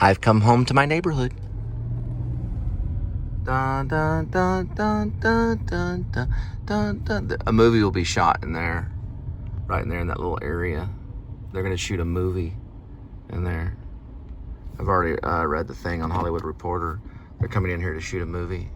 I've come home to my neighborhood. Dun, dun, dun, dun, dun, dun, dun, dun, dun. A movie will be shot in there, right in there in that little area. They're gonna shoot a movie in there. I've already read the thing on Hollywood Reporter. They're coming in here to shoot a movie.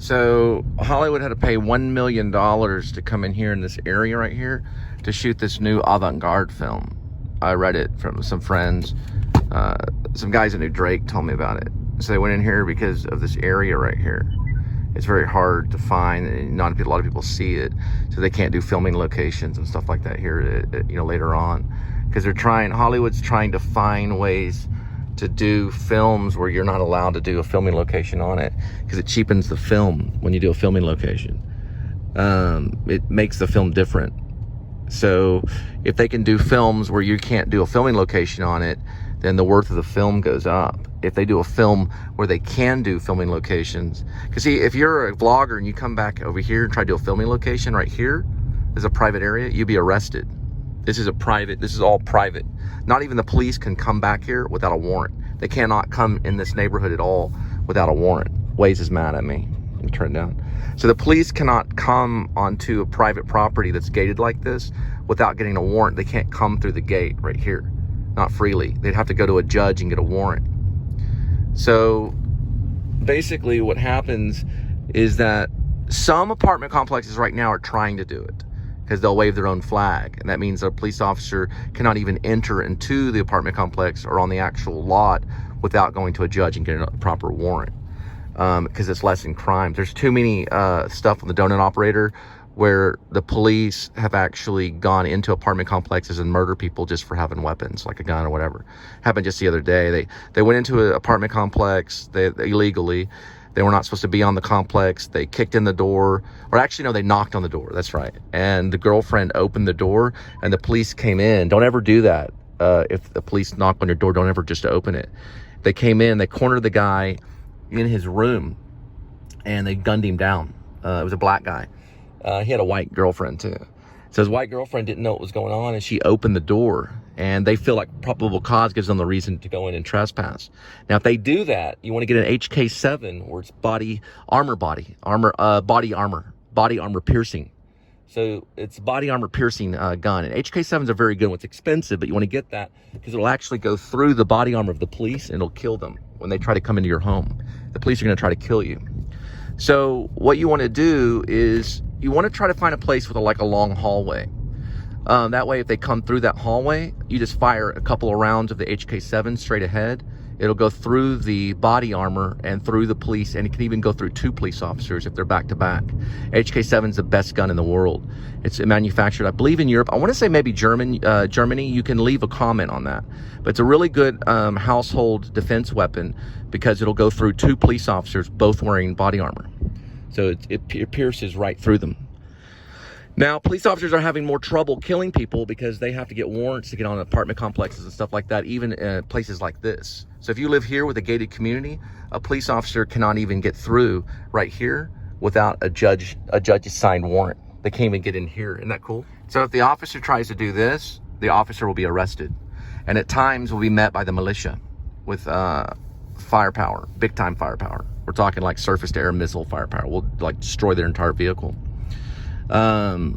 So Hollywood had to pay $1 million to come in here in this area right here to shoot this new avant-garde film. I read it from some friends. Some guys that knew Drake told me about it. So they went in here because of this area right here. It's very hard to find, and not a lot of people see it, so they can't do filming locations and stuff like that here, later on, because Hollywood's trying to find ways to do films where you're not allowed to do a filming location on it, because it cheapens the film when you do a filming location. It makes the film different. So if they can do films where you can't do a filming location on it, then the worth of the film goes up. If they do a film where they can do filming locations, because see, if you're a vlogger and you come back over here and try to do a filming location right here, there's a private area, you'd be arrested. This is all private. Not even the police can come back here without a warrant. They cannot come in this neighborhood at all without a warrant. Waze is mad at me. Let me turn it down. So the police cannot come onto a private property that's gated like this without getting a warrant. They can't come through the gate right here, not freely. They'd have to go to a judge and get a warrant. So basically what happens is that some apartment complexes right now are trying to do it, because they'll wave their own flag. And that means a police officer cannot even enter into the apartment complex or on the actual lot without going to a judge and getting a proper warrant, because it's less in crime. There's too many stuff on the donut operator where the police have actually gone into apartment complexes and murder people just for having weapons, like a gun or whatever. Happened just the other day. They went into an apartment complex illegally. They were not supposed to be on the complex. They kicked in the door, or actually, no, they knocked on the door. That's right. And the girlfriend opened the door and the police came in. Don't ever do that. If the police knock on your door, don't ever just open it. They came in, they cornered the guy in his room and they gunned him down. It was a black guy. He had a white girlfriend too. So his white girlfriend didn't know what was going on, and she opened the door, and they feel like probable cause gives them the reason to go in and trespass. Now, if they do that, you want to get an HK7, where it's body armor piercing. So it's body armor piercing gun. And HK7s are very good. It's expensive, but you want to get that because it'll actually go through the body armor of the police and it'll kill them when they try to come into your home. The police are going to try to kill you. So what you want to do is you want to try to find a place with a long hallway. That way, if they come through that hallway, you just fire a couple of rounds of the HK7 straight ahead. It'll go through the body armor and through the police, and it can even go through 2 police officers if they're back to back. HK7 is the best gun in the world. It's manufactured, I believe, in Europe. I want to say maybe Germany. You can leave a comment on that. But it's a really good household defense weapon because it'll go through 2 police officers, both wearing body armor. So it pierces right through them. Now, police officers are having more trouble killing people because they have to get warrants to get on apartment complexes and stuff like that, even in places like this. So if you live here with a gated community, a police officer cannot even get through right here without a judge's signed warrant. They can't even get in here. Isn't that cool? So if the officer tries to do this, the officer will be arrested. And at times will be met by the militia with firepower, big time firepower. We're talking like surface to air missile firepower. We'll destroy their entire vehicle. Now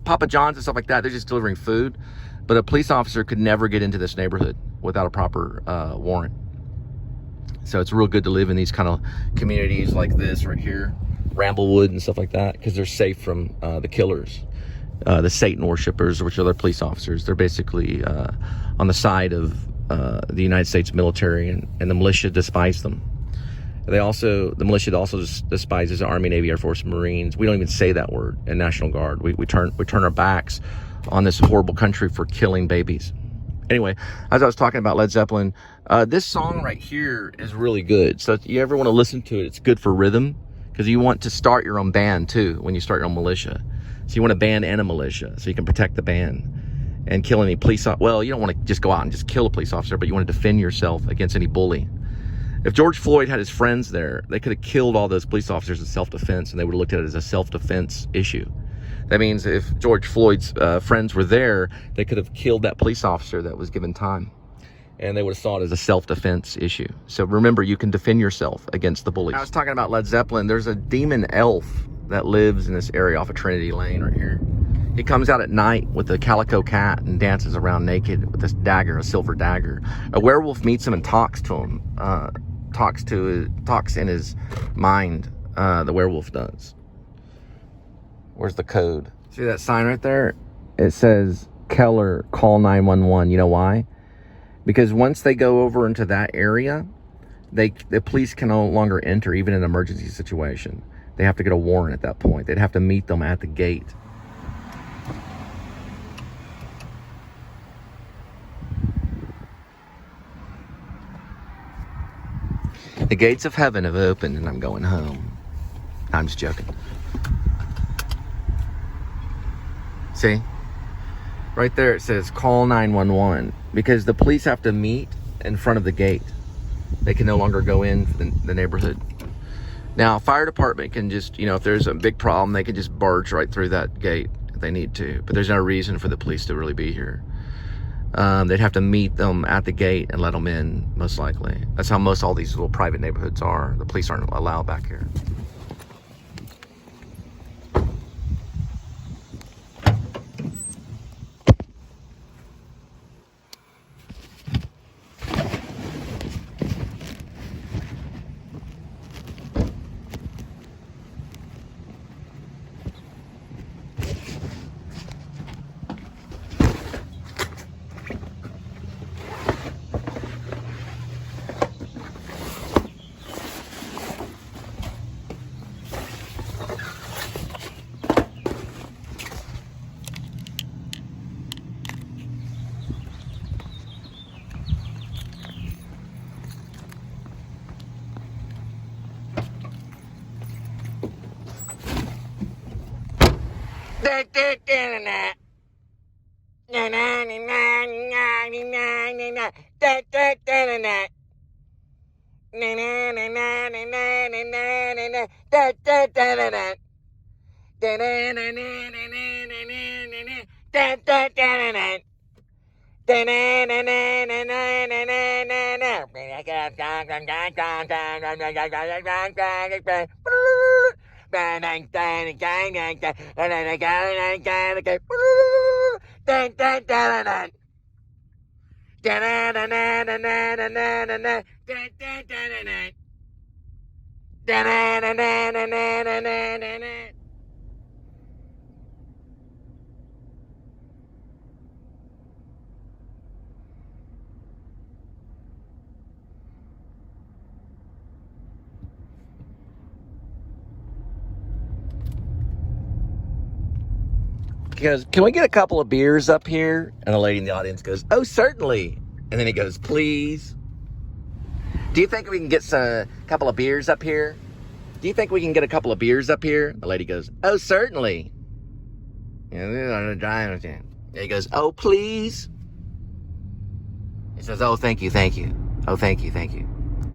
Papa John's and stuff like that, they're just delivering food, but a police officer could never get into this neighborhood without a proper warrant. So it's real good to live in these kind of communities like this right here, Ramblewood and stuff like that, because they're safe from the killers, the Satan worshipers, which are their police officers. They're basically on the side of the United States military, and the militia despise them. The militia also despises the Army, Navy, Air Force, Marines. We don't even say that word, and National Guard. We turn our backs on this horrible country for killing babies. Anyway, as I was talking about Led Zeppelin, this song right here is really good. So if you ever want to listen to it, it's good for rhythm, because you want to start your own band too when you start your own militia. So you want a band and a militia so you can protect the band and kill any police officer. Well, you don't want to just go out and just kill a police officer, but you want to defend yourself against any bully. If George Floyd had his friends there, they could have killed all those police officers in self-defense, and they would have looked at it as a self-defense issue. That means if George Floyd's friends were there, they could have killed that police officer that was given time, and they would have saw it as a self-defense issue. So remember, you can defend yourself against the bullies. I was talking about Led Zeppelin. There's a demon elf that lives in this area off of Trinity Lane right here. He comes out at night with a calico cat and dances around naked with this dagger, a silver dagger. A werewolf meets him and talks to him. Talks in his mind. The werewolf does. Where's the code? See that sign right there? It says Keller, call 911. You know why? Because once they go over into that area, the police can no longer enter, even in an emergency situation. They have to get a warrant at that point. They'd have to meet them at the gate. The gates of heaven have opened and I'm going home. I'm just joking. See? Right there it says call 911, because the police have to meet in front of the gate. They can no longer go in the neighborhood. Now, fire department can just, if there's a big problem, they can just barge right through that gate if they need to. But there's no reason for the police to really be here. They'd have to meet them at the gate and let them in, most likely. That's how most all these little private neighborhoods are. The police aren't allowed back here. He goes, "Can we get a couple of beers up here?" And the lady in the audience goes, "Oh, certainly." And then he goes, "Please. Do you think we can get a couple of beers up here? Do you think we can get a couple of beers up here?" The lady goes, "Oh, certainly." And he goes, "Oh, please." He says, "Oh, thank you, thank you. Oh, thank you, thank you."